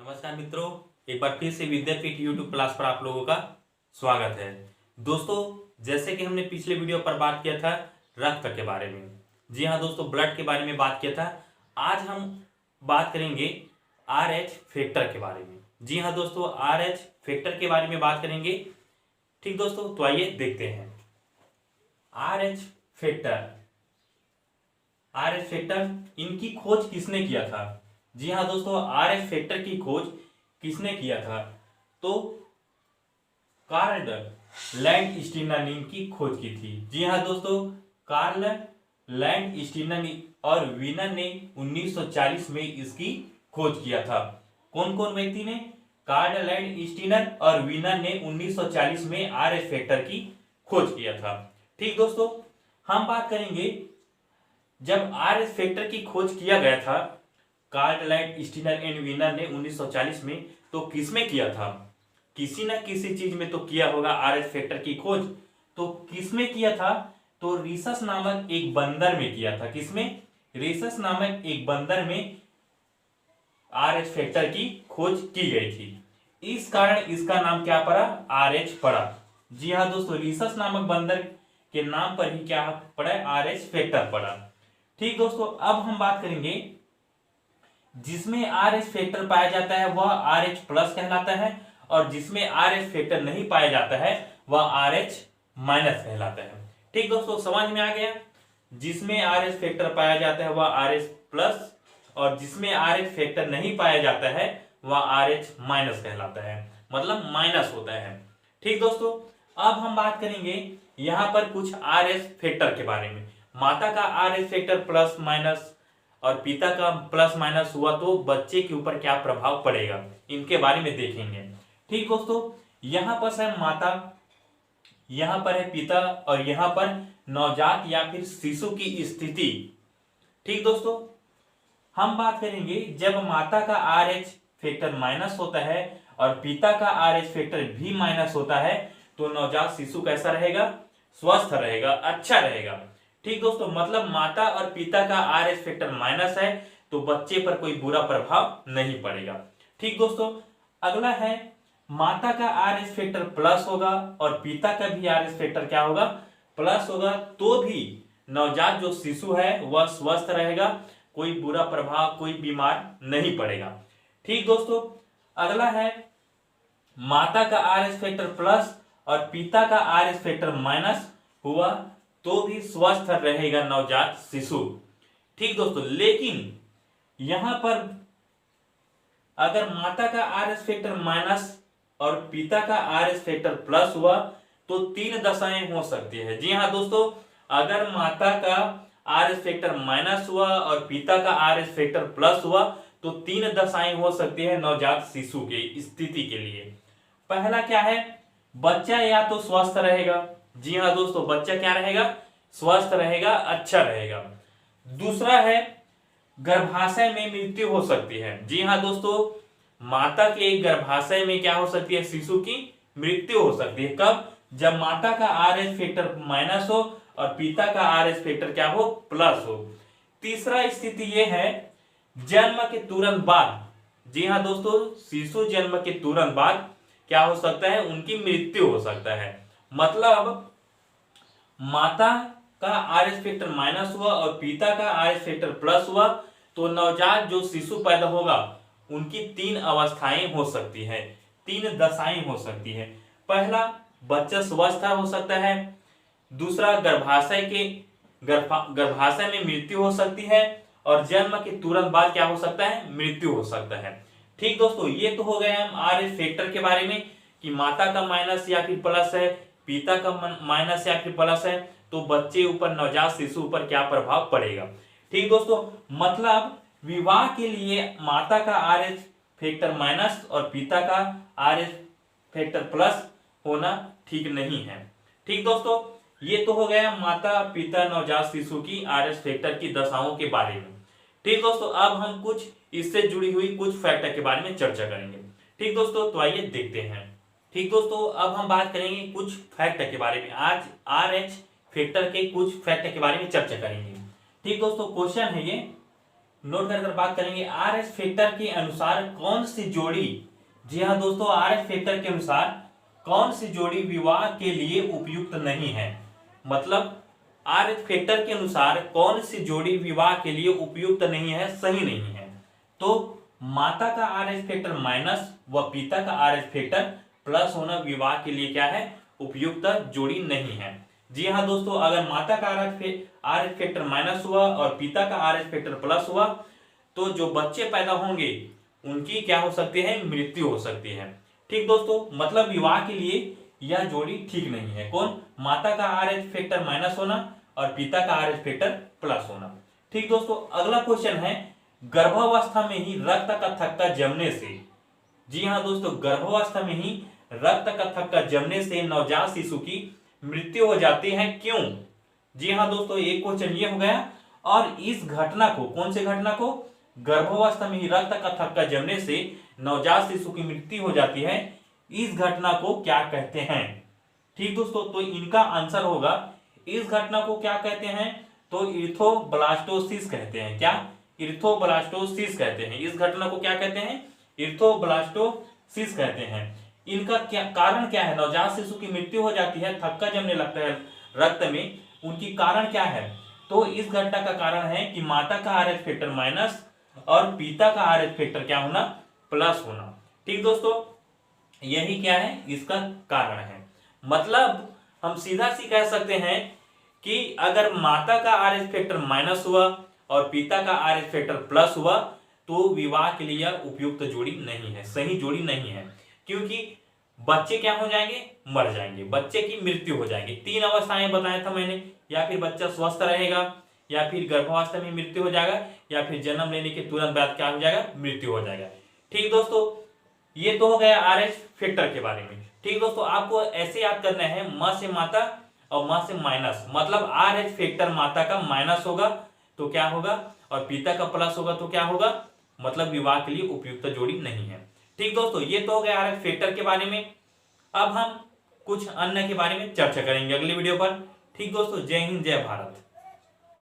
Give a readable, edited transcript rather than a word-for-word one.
नमस्कार मित्रों, एक बार फिर से विद्यापीठ यूट्यूब क्लास पर आप लोगों का स्वागत है। दोस्तों, जैसे कि हमने पिछले वीडियो पर बात किया था रक्त के बारे में। जी हाँ दोस्तों, ब्लड के बारे में बात किया था। आज हम बात करेंगे RH फैक्टर के बारे में। जी हाँ दोस्तों, RH फैक्टर के बारे में बात करेंगे। ठीक दोस्तों, तो आइए देखते हैं। RH फैक्टर इनकी खोज किसने किया था? जी हाँ दोस्तों, RH फैक्टर की खोज किसने किया था? तो कार्ल लैंडस्टीनर ने इनकी खोज की थी। जी हाँ दोस्तों, कार्ल लैंडस्टीनर और वीनर ने 1940 में इसकी खोज किया था। कौन कौन व्यक्ति ने? कार्ल लैंडस्टीनर और वीनर ने 1940 में RH फैक्टर की खोज किया था। ठीक दोस्तों, हम बात करेंगे जब RH फैक्टर की खोज किया गया था कार्ल लैंडस्टीनर एंड वीनर ने 1940 में, तो किसमें किया था? किसी न किसी चीज में तो किया होगा RH फैक्टर की खोज। तो किसमें किया था? तो रीसस नामक एक बंदर में किया था। किसमें? रीसस नामक एक बंदर में RH फैक्टर की खोज की गई थी। इस कारण इसका नाम क्या पड़ा? RH पड़ा। जी हाँ दोस्तों, रीसस नामक बंदर के नाम पर ही क्या पड़ा? RH फैक्टर पड़ा। ठीक दोस्तों, अब हम बात करेंगे जिसमें RH फैक्टर पाया जाता है वह RH प्लस कहलाता है, और जिसमें RH फैक्टर नहीं पाया जाता है वह RH माइनस कहलाता है। ठीक दोस्तों, समझ में आ गया? जिसमें RH फैक्टर पाया जाता है वह RH प्लस, और जिसमें RH फैक्टर नहीं पाया जाता है वह RH माइनस कहलाता है, मतलब माइनस होता है। ठीक दोस्तों, अब हम बात करेंगे यहाँ पर कुछ RH फैक्टर के बारे में। माता का RH फैक्टर प्लस माइनस और पिता का प्लस माइनस हुआ तो बच्चे के ऊपर क्या प्रभाव पड़ेगा, इनके बारे में देखेंगे। ठीक दोस्तों, यहाँ पर है माता, यहाँ पर है पिता, और यहाँ पर नवजात या फिर शिशु की स्थिति। ठीक दोस्तों, हम बात करेंगे जब माता का RH फैक्टर माइनस होता है और पिता का RH फैक्टर भी माइनस होता है, तो नवजात शिशु कैसा रहेगा? स्वस्थ रहेगा, अच्छा रहेगा। ठीक दोस्तों, मतलब माता और पिता का RH फैक्टर माइनस है तो बच्चे पर कोई बुरा प्रभाव नहीं पड़ेगा। ठीक दोस्तों, अगला है माता का RH फैक्टर प्लस होगा और पिता का भी RH फैक्टर क्या होगा? प्लस होगा, तो भी नवजात जो शिशु है वह स्वस्थ रहेगा, कोई बुरा प्रभाव, कोई बीमार नहीं पड़ेगा। ठीक दोस्तों, अगला है माता का RH फैक्टर प्लस और पिता का RH फैक्टर माइनस हुआ तो भी स्वस्थ रहेगा नवजात शिशु। ठीक दोस्तों, लेकिन यहां पर अगर माता का RH फैक्टर माइनस और पिता का RH फैक्टर प्लस हुआ तो तीन दशाएं हो सकती है। जी हाँ दोस्तों, अगर माता का RH फैक्टर माइनस हुआ और पिता का RH फैक्टर प्लस हुआ तो तीन दशाएं हो सकती है नवजात शिशु की स्थिति के लिए। पहला क्या है? बच्चा या तो स्वस्थ रहेगा। जी हाँ दोस्तों, बच्चा क्या रहेगा? स्वस्थ रहेगा, अच्छा रहेगा। दूसरा है गर्भाशय में मृत्यु हो सकती है। जी हाँ दोस्तों, माता के गर्भाशय में क्या हो सकती है? शिशु की मृत्यु हो सकती है। कब? जब माता का RH फैक्टर माइनस हो और पिता का RH फैक्टर क्या हो? प्लस हो। तीसरा स्थिति यह है जन्म के तुरंत बाद। जी हाँ दोस्तों, शिशु जन्म के तुरंत बाद क्या हो सकता है? उनकी मृत्यु हो सकता है। मतलब माता का RH फैक्टर माइनस हुआ और पिता का RH फैक्टर प्लस हुआ तो नवजात जो शिशु पैदा होगा उनकी तीन अवस्थाएं हो सकती है, तीन दशाएं हो सकती है। पहला, बच्चा स्वस्थ हो सकता है। दूसरा, गर्भाशय में मृत्यु हो सकती है, और जन्म के तुरंत बाद क्या हो सकता है? मृत्यु हो सकता है। ठीक दोस्तों, ये तो हो गए हम RH फैक्टर के बारे में कि माता का माइनस या फिर प्लस है, पिता का माइनस या फिर प्लस है तो बच्चे ऊपर, नवजात शिशु ऊपर क्या प्रभाव पड़ेगा। ठीक दोस्तों, मतलब विवाह के लिए माता का RH फैक्टर माइनस और पिता का RH फैक्टर प्लस होना ठीक नहीं है। ठीक दोस्तों, ये तो हो गया माता पिता नवजात शिशु की RH फैक्टर की दशाओं के बारे में। ठीक दोस्तों, अब हम कुछ इससे जुड़ी हुई कुछ फैक्टर के बारे में चर्चा करेंगे। ठीक दोस्तों, तो आइए देखते हैं। ठीक दोस्तों, अब हम बात करेंगे कुछ फैक्टर के बारे में। आज RH फैक्टर के कुछ फैक्टर के बारे में चर्चा करेंगे। ठीक दोस्तों, क्वेश्चन है ये, नोट कर बात करेंगे आर एच फैक्टर के अनुसार कौन सी जोड़ी, जी हाँ दोस्तों, आर एच फैक्टर के अनुसार कौन सी जोड़ी विवाह के लिए उपयुक्त नहीं है। मतलब आर एच फैक्टर के अनुसार कौन सी जोड़ी विवाह के लिए उपयुक्त नहीं है, सही नहीं है। तो माता का आर एच फैक्टर माइनस व पिता का आर एच फैक्टर प्लस होना विवाह के लिए क्या है, उपयुक्त जोड़ी नहीं है। जी हाँ दोस्तों, अगर माता का आर एच फैक्टर माइनस हुआ और पिता का आर एच फैक्टर प्लस हुआ तो जो बच्चे पैदा होंगे उनकी क्या हो सकती है, मृत्यु हो सकती है। ठीक दोस्तों, मतलब विवाह के लिए यह जोड़ी ठीक नहीं है। कौन, माता का आर एच फैक्टर माइनस होना और पिता का आर एच फैक्टर प्लस होना। ठीक दोस्तों, अगला क्वेश्चन है गर्भावस्था में ही रक्त का थक्का जमने से, जी हाँ दोस्तों, गर्भावस्था में ही रक्त का थक्का जमने से नवजात शिशु की मृत्यु हो जाती है, क्यों। जी हाँ दोस्तों, एक क्वेश्चन ये हो गया। और इस घटना को, कौन से घटना को, गर्भावस्था में ही रक्त का थक्का जमने से नवजात शिशु की मृत्यु हो जाती है, इस घटना को क्या कहते हैं। ठीक दोस्तों, तो इनका आंसर होगा, इस घटना को क्या कहते हैं, तो इर्थोब्लास्टोसिस कहते हैं। क्या, इर्थोब्लास्टोसिस कहते हैं। इस घटना को क्या कहते हैं, इर्थोब्लास्टोसिस कहते हैं। इनका क्या कारण क्या है, नवजात शिशु की मृत्यु हो जाती है, थक्का जमने लगता है रक्त में, उनकी कारण क्या है। तो इस घटना का कारण है कि माता का आर एच फैक्टर माइनस और पिता का आर एच फैक्टर क्या होना, प्लस होना। ठीक दोस्तों, यही क्या है, इसका कारण है। मतलब हम सीधा सी कह सकते हैं कि अगर माता का आर एच फैक्टर माइनस हुआ और पिता का आर एच फैक्टर प्लस हुआ तो विवाह के लिए उपयुक्त जोड़ी नहीं है, सही जोड़ी नहीं है। क्योंकि बच्चे क्या हो जाएंगे, मर जाएंगे, बच्चे की मृत्यु हो जाएगी। 3 अवस्थाएं बताया था मैंने, या फिर बच्चा स्वस्थ रहेगा, या फिर गर्भावस्था में मृत्यु हो जाएगा, या फिर जन्म लेने के तुरंत बाद क्या हो जाएगा, मृत्यु हो जाएगा। ठीक दोस्तों, ये तो हो गया आर एच फैक्टर के बारे में। ठीक दोस्तों, आपको ऐसे याद करना है, मां से माता और मां से माइनस, मतलब आर एच फैक्टर माता का माइनस होगा तो क्या होगा और पिता का प्लस होगा तो क्या होगा, मतलब विवाह के लिए उपयुक्त जोड़ी नहीं है। ठीक दोस्तों, ये तो हो गया आर एच फैक्टर के बारे में। अब हम कुछ अन्य के बारे में चर्चा करेंगे अगली वीडियो पर। ठीक दोस्तों, जय हिंद, जय भारत।